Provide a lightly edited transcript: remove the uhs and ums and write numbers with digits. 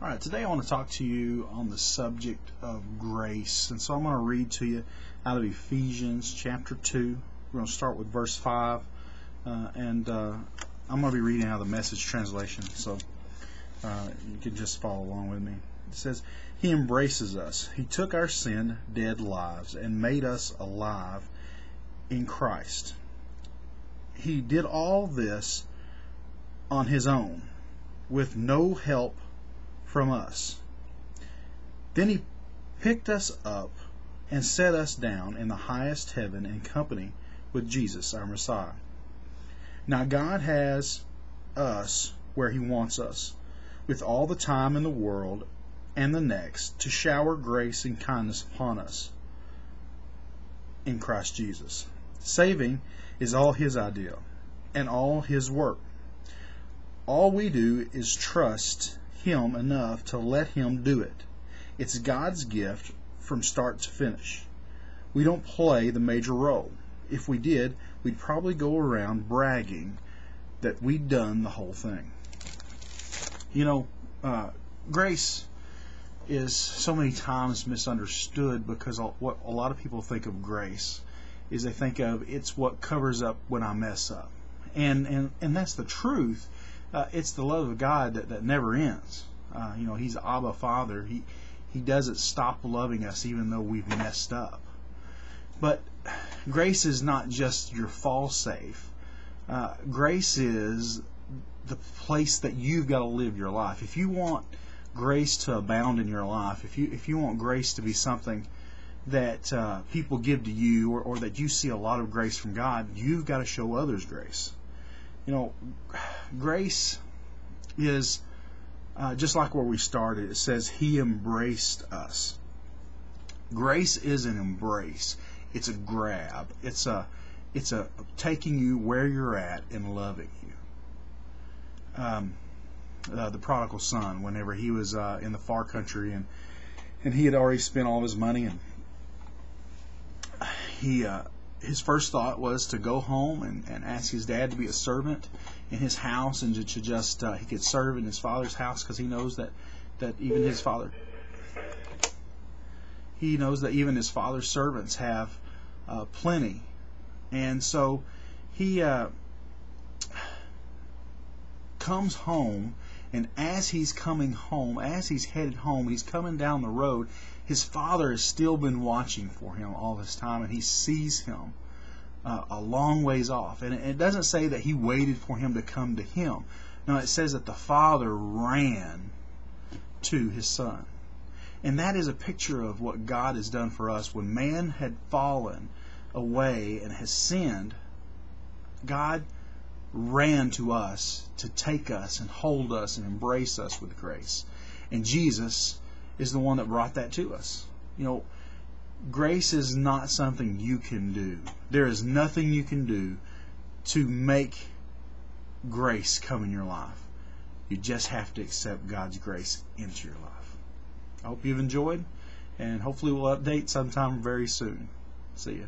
Alright, today I want to talk to you on the subject of grace. And so I'm going to read to you out of Ephesians chapter 2. We're going to start with verse 5. I'm going to be reading out of the Message translation, so you can just follow along with me. It says, He embraces us. He took our sin-dead lives and made us alive in Christ. He did all this on His own, with no help from us. Then He picked us up and set us down in the highest heaven in company with Jesus, our Messiah. Now God has us where He wants us, with all the time in the world and the next, to shower grace and kindness upon us in Christ Jesus. Saving is all His idea and all His work. All we do is trust Him enough to let Him do it. It's God's gift from start to finish. We don't play the major role. If we did, we'd probably go around bragging that we'd done the whole thing. You know, grace is so many times misunderstood because what a lot of people think of grace is they think of it's what covers up when I mess up. And that's the truth. It's the love of God that never ends. You know, He's Abba Father. He doesn't stop loving us even though we've messed up. But grace is not just your fall safe. Grace is the place that you've got to live your life. If you want grace to abound in your life, if you want grace to be something that people give to you, or that you see a lot of grace from God, you've got to show others grace. You know, grace is just like where we started. It says He embraced us. Grace is an embrace. It's a grab. It's a taking you where you're at and loving you. The prodigal son, whenever he was in the far country and he had already spent all of his money, and his first thought was to go home and ask his dad to be a servant in his house, and to just he could serve in his father's house, because he knows that even his father's servants have plenty. And so he comes home, and as he's coming home, as he's headed home, he's coming down the road. His father has still been watching for him all this time, and he sees him a long ways off. And it doesn't say that he waited for him to come to him. No, it says that the father ran to his son. And that is a picture of what God has done for us. When man had fallen away and has sinned, God ran to us to take us and hold us and embrace us with grace. And Jesus is the one that brought that to us. You know, grace is not something you can do. There is nothing you can do to make grace come in your life. You just have to accept God's grace into your life. I hope you've enjoyed, and hopefully we'll update sometime very soon. See ya.